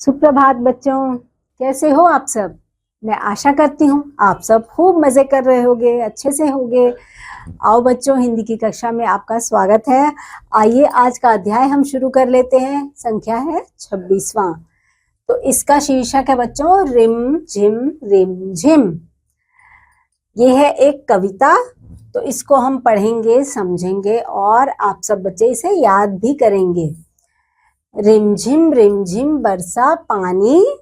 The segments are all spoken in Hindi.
सुप्रभात बच्चों, कैसे हो आप सब। मैं आशा करती हूँ आप सब खूब मजे कर रहे होगे, अच्छे से होगे। आओ बच्चों, हिंदी की कक्षा में आपका स्वागत है। आइए आज का अध्याय हम शुरू कर लेते हैं। संख्या है 26वां। तो इसका शीर्षक है बच्चों रिम झिम। ये है एक कविता, तो इसको हम पढ़ेंगे, समझेंगे और आप सब बच्चे इसे याद भी करेंगे। रिमझिम बरसा पानी,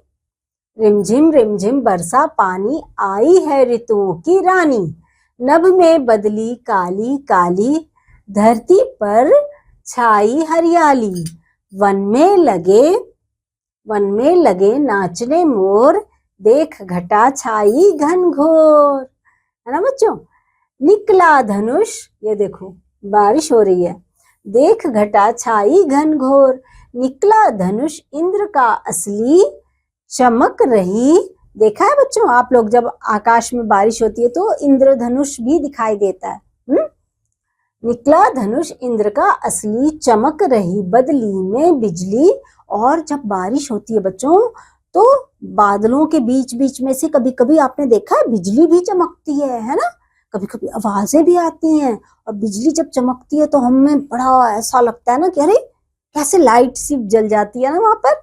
रिमझिम बरसा पानी, आई है ऋतुओं की रानी। नभ में बदली काली काली, धरती पर छाई हरियाली। वन में लगे नाचने मोर, देख घटा छाई घनघोर। है ना बच्चों। निकला धनुष, ये देखो बारिश हो रही है। देख घटा छाई घनघोर, निकला धनुष इंद्र का असली, चमक रही। देखा है बच्चों आप लोग, जब आकाश में बारिश होती है तो इंद्रधनुष भी दिखाई देता है। निकला धनुष इंद्र का असली, चमक रही बदली में बिजली। और जब बारिश होती है बच्चों तो बादलों के बीच बीच में से कभी कभी आपने देखा है बिजली भी चमकती है ना। कभी कभी आवाजें भी आती हैं, और बिजली जब चमकती है तो हमें बड़ा ऐसा लगता है ना कि अरे कैसे लाइट सी जल जाती है ना वहां पर।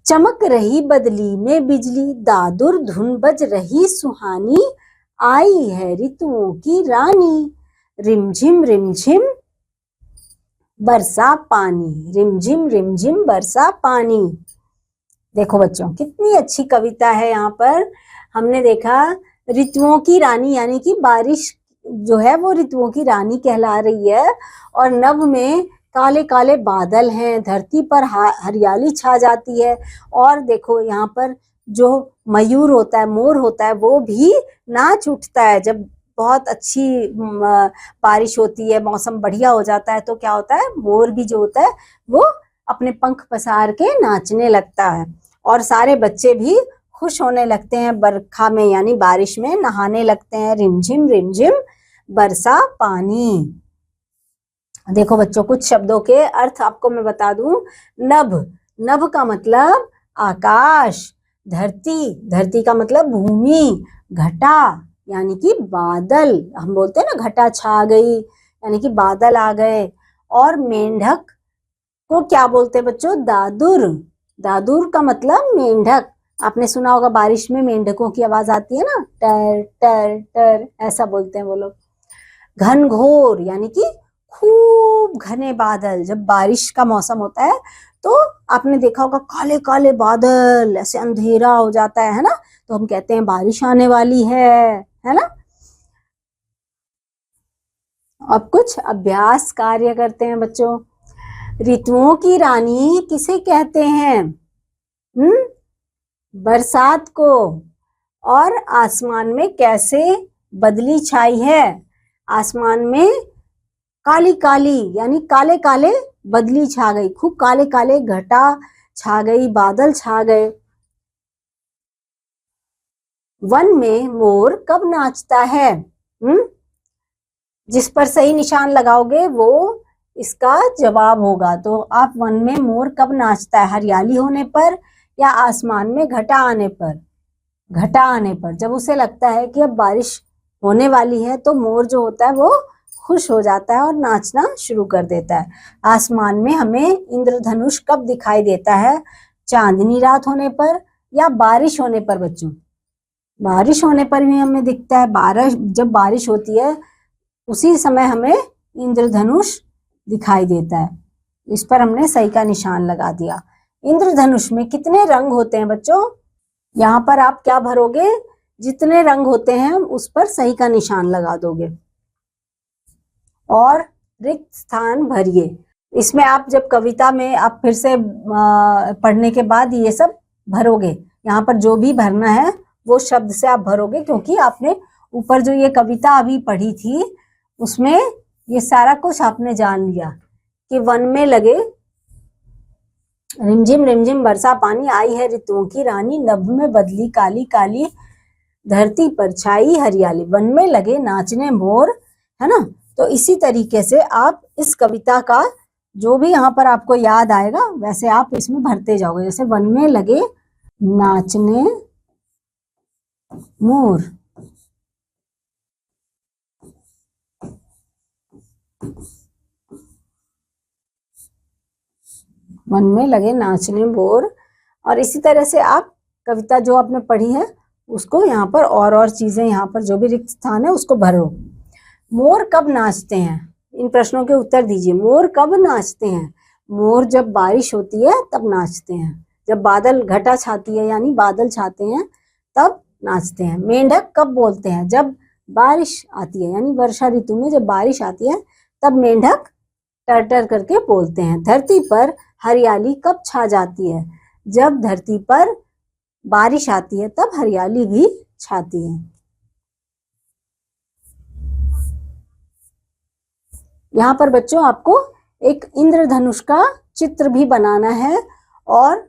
चमक रही बदली में बिजली, दादुर धुन बज रही सुहानी। आई है ऋतुओं की रानी, रिमझिम बरसा पानी, रिमझिम बरसा पानी। देखो बच्चों कितनी अच्छी कविता है। यहाँ पर हमने देखा ऋतुओं की रानी, यानी कि बारिश जो है वो ऋतुओं की रानी कहला रही है। और नभ में काले काले बादल हैं, धरती पर हरियाली छा जाती है। और देखो यहाँ पर जो मयूर होता है, मोर होता है, वो भी नाच उठता है। जब बहुत अच्छी बारिश होती है, मौसम बढ़िया हो जाता है तो क्या होता है, मोर भी जो होता है वो अपने पंख पसार के नाचने लगता है। और सारे बच्चे भी खुश होने लगते हैं, बरखा में यानी बारिश में नहाने लगते हैं। रिमझिम बरसा पानी। देखो बच्चों कुछ शब्दों के अर्थ आपको मैं बता दूं। नभ का मतलब आकाश, धरती का मतलब भूमि, घटा यानी कि बादल, हम बोलते हैं ना घटा छा गई यानी कि बादल आ गए। और मेंढक को क्या बोलते हैं बच्चों, दादुर का मतलब मेंढक। आपने सुना होगा बारिश में मेंढकों की आवाज आती है ना, टर टर टर, ऐसा बोलते हैं वो लोग। घनघोर यानी कि खूब घने बादल। जब बारिश का मौसम होता है तो आपने देखा होगा काले काले बादल, ऐसे अंधेरा हो जाता है ना, तो हम कहते हैं बारिश आने वाली है ना। अब कुछ अभ्यास कार्य करते हैं बच्चों। ऋतुओं की रानी किसे कहते हैं? बरसात को। और आसमान में कैसे बदली छाई है? आसमान में काली काली यानी काले काले बदली छा गई, खूब काले काले घटा छा गई, बादल छा गए। वन में मोर कब नाचता है? जिस पर सही निशान लगाओगे वो इसका जवाब होगा। तो आप वन में मोर कब नाचता है? हरियाली होने पर या आसमान में घटा आने पर? घटा आने पर। जब उसे लगता है कि अब बारिश होने वाली है तो मोर जो होता है वो खुश हो जाता है और नाचना शुरू कर देता है। आसमान में हमें इंद्रधनुष कब दिखाई देता है? चांदनी रात होने पर या बारिश होने पर बच्चों? बारिश होने पर भी हमें दिखता है। जब बारिश होती है उसी समय हमें इंद्रधनुष दिखाई देता है। इस पर हमने सही का निशान लगा दिया। इंद्रधनुष में कितने रंग होते हैं बच्चों? यहाँ पर आप क्या भरोगे, जितने रंग होते हैं उस पर सही का निशान लगा दोगे और रिक्त स्थान भरिए। इसमें आप जब कविता में आप फिर से पढ़ने के बाद ये सब भरोगे। यहाँ पर जो भी भरना है वो शब्द से आप भरोगे, क्योंकि आपने ऊपर जो ये कविता अभी पढ़ी थी उसमें ये सारा कुछ आपने जान लिया कि वन में लगे रिमझिम बरसा पानी, आई है ऋतुओं की रानी। नभ में बदली काली काली, धरती पर छाई हरियाली। वन में लगे नाचने मोर, है ना। तो इसी तरीके से आप इस कविता का जो भी यहाँ पर आपको याद आएगा वैसे आप इसमें भरते जाओगे। जैसे वन में लगे नाचने मोर, वन में लगे नाचने मोर। और इसी तरह से आप कविता जो आपने पढ़ी है उसको यहाँ पर और चीजें यहाँ पर जो भी रिक्त स्थान है उसको भरो। मोर कब नाचते हैं, इन प्रश्नों के उत्तर दीजिए। मोर कब नाचते हैं? मोर जब बारिश होती है तब नाचते हैं, जब बादल घटा छाती है यानी बादल छाते हैं तब नाचते हैं। मेंढक कब बोलते हैं? जब बारिश आती है यानी वर्षा ऋतु में जब बारिश आती है तब मेंढक टर टर करके बोलते हैं। धरती पर हरियाली कब छा जाती है? जब धरती पर बारिश आती है तब हरियाली भी छाती है। यहाँ पर बच्चों आपको एक इंद्रधनुष का चित्र भी बनाना है और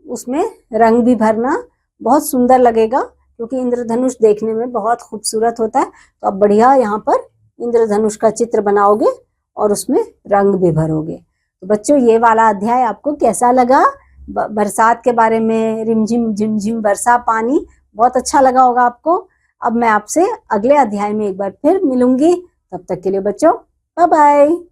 उसमें रंग भी भरना, बहुत सुंदर लगेगा क्योंकि इंद्रधनुष देखने में बहुत खूबसूरत होता है। तो आप बढ़िया यहाँ पर इंद्रधनुष का चित्र बनाओगे और उसमें रंग भी भरोगे। तो बच्चों ये वाला अध्याय आपको कैसा लगा? बरसात के बारे में, रिमझिम झिमझिम बरसा पानी, बहुत अच्छा लगा होगा आपको। अब मैं आपसे अगले अध्याय में एक बार फिर मिलूंगी, तब तक के लिए बच्चों बाय बाय।